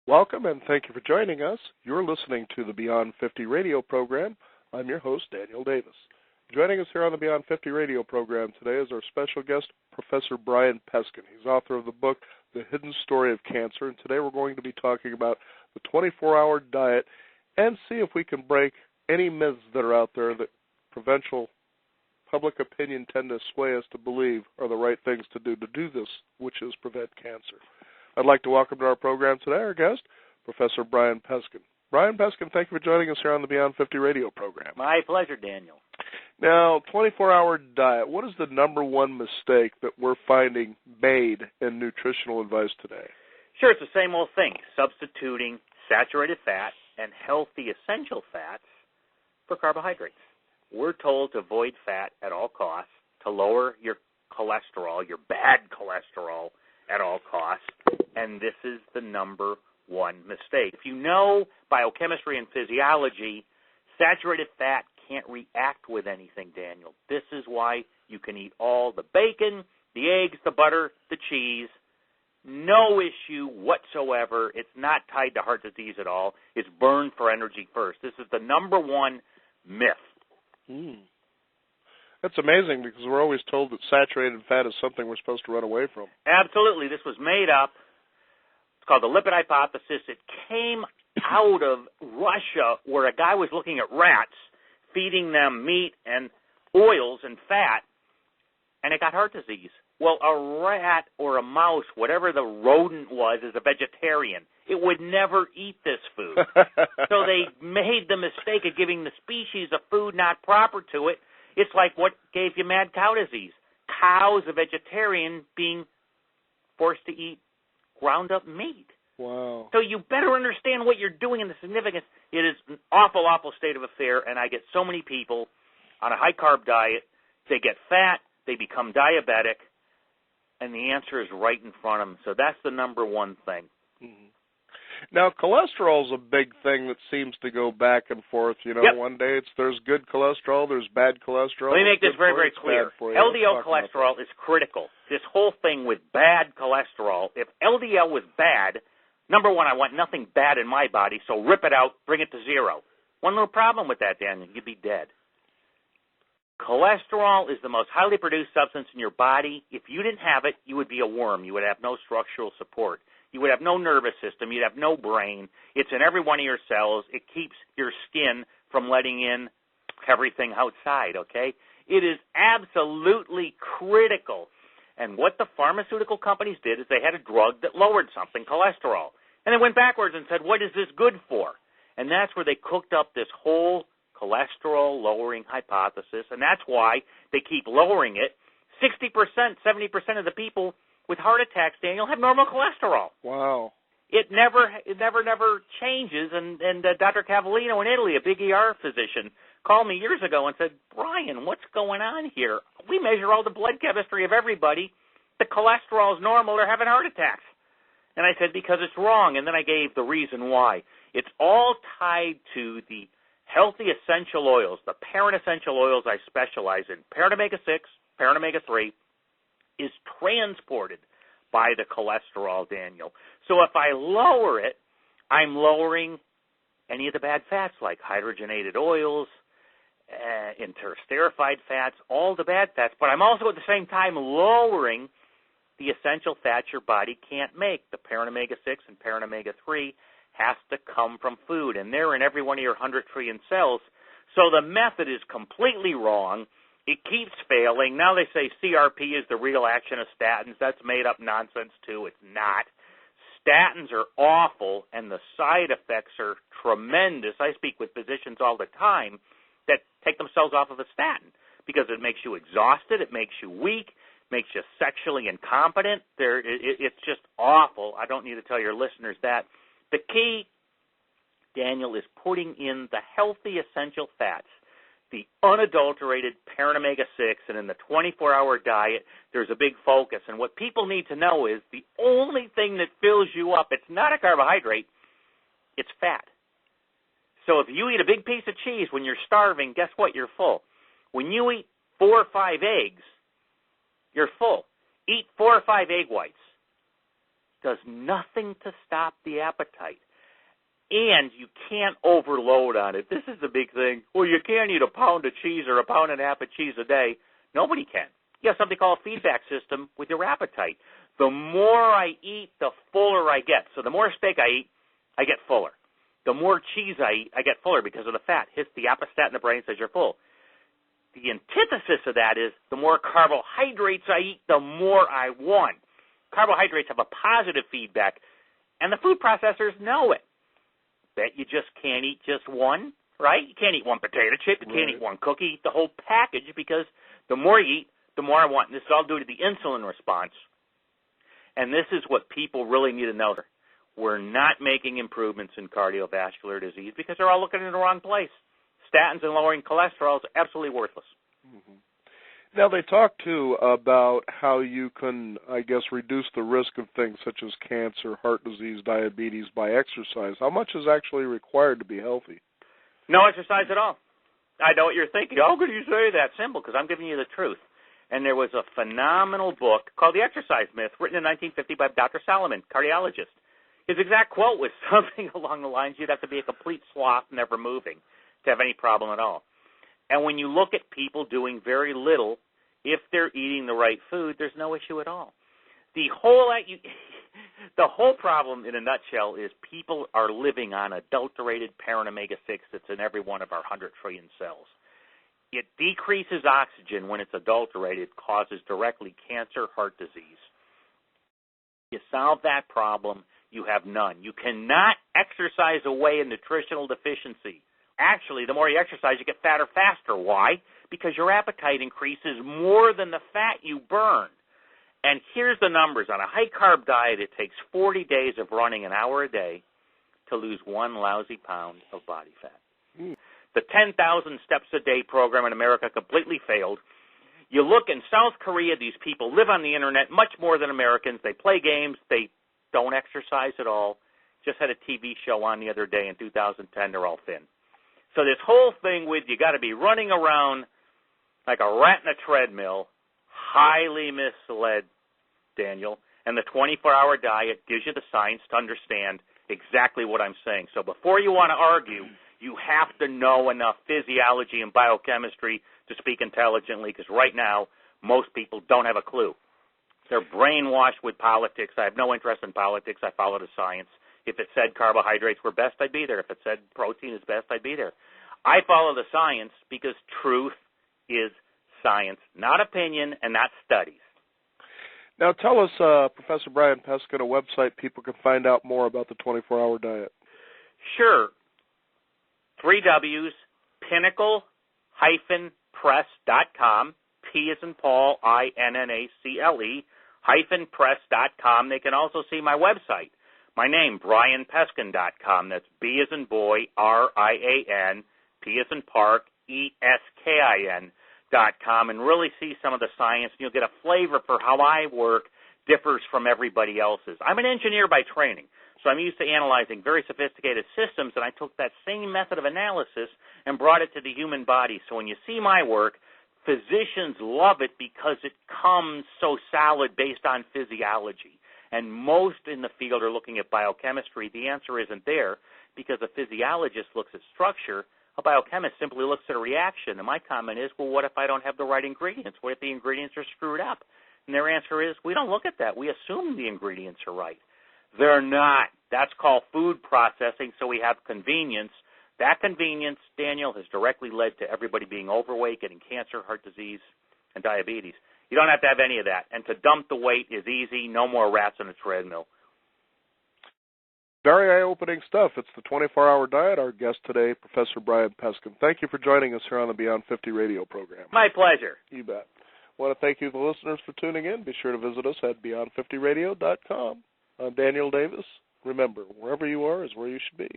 Welcome and thank you for joining us. You're listening to the Beyond 50 radio program. I'm your host, Daniel Davis. Joining us here on the Beyond 50 radio program today is our special guest, Professor Brian Peskin. He's author of the book, The Hidden Story of Cancer, and today we're going to be talking about the 24-hour diet and see if we can break any myths that are out there that provincial public opinion tend to sway us to believe are the right things to do this, which is prevent cancer. I'd like to welcome to our program today our guest, Professor Brian Peskin. Brian Peskin, thank you for joining us here on the Beyond 50 radio program. My pleasure, Daniel. Now, 24-hour diet, what is the number one mistake that we're finding made in nutritional advice today? Sure, it's the same old thing, substituting saturated fat and healthy essential fats for carbohydrates. We're told to avoid fat at all costs, to lower your cholesterol, your bad cholesterol, at all costs, and this is the number one mistake. If you know biochemistry and physiology, saturated fat can't react with anything, Daniel. This is why you can eat all the bacon, the eggs, the butter, the cheese. No issue whatsoever. It's not tied to heart disease at all. It's burned for energy first. This is the number one myth. That's amazing because we're always told that saturated fat is something we're supposed to run away from. Absolutely. This was made up. It's called the lipid hypothesis. It came out of Russia where a guy was looking at rats, feeding them meat and oils and fat, and it got heart disease. Well, a rat or a mouse, whatever the rodent was, is a vegetarian. It would never eat this food. So they made the mistake of giving the species a food not proper to it. It's like what gave you mad cow disease. Cows, a vegetarian, being forced to eat ground-up meat. Wow. So you better understand what you're doing and the significance. It is an awful, awful state of affair, and I get so many people on a high-carb diet. They get fat, they become diabetic, and the answer is right in front of them. So that's the number one thing. Mm-hmm. Now, cholesterol is a big thing that seems to go back and forth. You know, Yep. One day there's good cholesterol, there's bad cholesterol. Let me make this very, very clear. LDL cholesterol is critical. This whole thing with bad cholesterol, if LDL was bad, number one, I want nothing bad in my body, so rip it out, bring it to zero. One little problem with that, Daniel, you'd be dead. Cholesterol is the most highly produced substance in your body. If you didn't have it, you would be a worm. You would have no structural support. You would have no nervous system. You'd have no brain. It's in every one of your cells. It keeps your skin from letting in everything outside, okay? It is absolutely critical. And what the pharmaceutical companies did is they had a drug that lowered something, cholesterol. And they went backwards and said, what is this good for? And that's where they cooked up this whole cholesterol-lowering hypothesis, and that's why they keep lowering it. 60%, 70% of the people with heart attacks, Daniel, have normal cholesterol. Wow. It never changes. And Dr. Cavallino in Italy, a big ER physician, called me years ago and said, Brian, what's going on here? We measure all the blood chemistry of everybody. The cholesterol is normal. They're having heart attacks. And I said, because it's wrong. And then I gave the reason why. It's all tied to the healthy essential oils, the parent essential oils I specialize in. Parent omega-6, parent omega-3, is transported by the cholesterol, Daniel. So if I lower it, I'm lowering any of the bad fats like hydrogenated oils, interesterified fats, all the bad fats. But I'm also at the same time lowering the essential fats your body can't make. The parent omega-6 and parent omega-3 has to come from food, and they're in every one of your 100 trillion cells. So the method is completely wrong. It keeps failing. Now they say CRP is the real action of statins. That's made-up nonsense, too. It's not. Statins are awful, and the side effects are tremendous. I speak with physicians all the time that take themselves off of a statin because it makes you exhausted, it makes you weak, makes you sexually incompetent. It's just awful. I don't need to tell your listeners that. The key, Daniel, is putting in the healthy essential fats, the unadulterated parent omega-6, and in the 24-hour diet, there's a big focus. And what people need to know is the only thing that fills you up, it's not a carbohydrate, it's fat. So if you eat a big piece of cheese when you're starving, guess what? You're full. When you eat 4 or 5 eggs, you're full. Eat 4 or 5 egg whites. does nothing to stop the appetite. And you can't overload on it. This is the big thing. Well, you can't eat a pound of cheese or a pound and a half of cheese a day. Nobody can. You have something called a feedback system with your appetite. The more I eat, the fuller I get. So the more steak I eat, I get fuller. The more cheese I eat, I get fuller because of the fat. Hits the apostat in the brain, says you're full. The antithesis of that is the more carbohydrates I eat, the more I want. Carbohydrates have a positive feedback, and the food processors know it. Bet you just can't eat just one, right? You can't eat one potato chip. You can't eat one cookie. Eat the whole package because the more you eat, the more I want. And this is all due to the insulin response. And this is what people really need to know. We're not making improvements in cardiovascular disease because they're all looking in the wrong place. Statins and lowering cholesterol is absolutely worthless. Mm-hmm. Now, they talk, too, about how you can, I guess, reduce the risk of things such as cancer, heart disease, diabetes by exercise. How much is actually required to be healthy? No exercise at all. I know what you're thinking. How could you say that? Simple, because I'm giving you the truth. And there was a phenomenal book called The Exercise Myth, written in 1950 by Dr. Solomon, cardiologist. His exact quote was something along the lines, you'd have to be a complete sloth, never moving, to have any problem at all. And when you look at people doing very little, if they're eating the right food, there's no issue at all. The whole problem, in a nutshell, is people are living on adulterated parent omega-6 that's in every one of our 100 trillion cells. It decreases oxygen when it's adulterated, causes directly cancer, heart disease. You solve that problem, you have none. You cannot exercise away a nutritional deficiency. Actually, the more you exercise, you get fatter faster. Why? Because your appetite increases more than the fat you burn. And here's the numbers. On a high-carb diet, it takes 40 days of running an hour a day to lose 1 lousy pound of body fat. The 10,000 Steps a Day program in America completely failed. You look in South Korea, these people live on the Internet much more than Americans. They play games. They don't exercise at all. Just had a TV show on the other day in 2010. They're all thin. So this whole thing with you got to be running around like a rat in a treadmill, highly misled, Daniel. And the 24-hour diet gives you the science to understand exactly what I'm saying. So before you want to argue, you have to know enough physiology and biochemistry to speak intelligently, because right now most people don't have a clue. They're brainwashed with politics. I have no interest in politics. I follow the science. If it said carbohydrates were best, I'd be there. If it said protein is best, I'd be there. I follow the science because truth is science, not opinion and not studies. Now tell us, Professor Brian Peskin, a website people can find out more about the 24-hour diet. Sure. 3 W's, pinnacle-press.com, P as in Paul, I-N-N-A-C-L-E, -press.com. They can also see my website. My name, brianpeskin.com. That's B as in boy, R-I-A-N, P as in park, E-S-K-I-N.com, and really see some of the science. And you'll get a flavor for how I work differs from everybody else's. I'm an engineer by training, so I'm used to analyzing very sophisticated systems, and I took that same method of analysis and brought it to the human body. So when you see my work, physicians love it because it comes so solid based on physiology. And most in the field are looking at biochemistry. The answer isn't there because a physiologist looks at structure. A biochemist simply looks at a reaction. And my comment is, well, what if I don't have the right ingredients? What if the ingredients are screwed up? And their answer is, we don't look at that. We assume the ingredients are right. They're not. That's called food processing, so we have convenience. That convenience, Daniel, has directly led to everybody being overweight, getting cancer, heart disease, and diabetes. You don't have to have any of that. And to dump the weight is easy. No more rats on a treadmill. Very eye-opening stuff. It's the 24-hour diet. Our guest today, Professor Brian Peskin. Thank you for joining us here on the Beyond 50 radio program. My pleasure. You bet. I want to thank you, the listeners, for tuning in. Be sure to visit us at beyond50radio.com. I'm Daniel Davis. Remember, wherever you are is where you should be.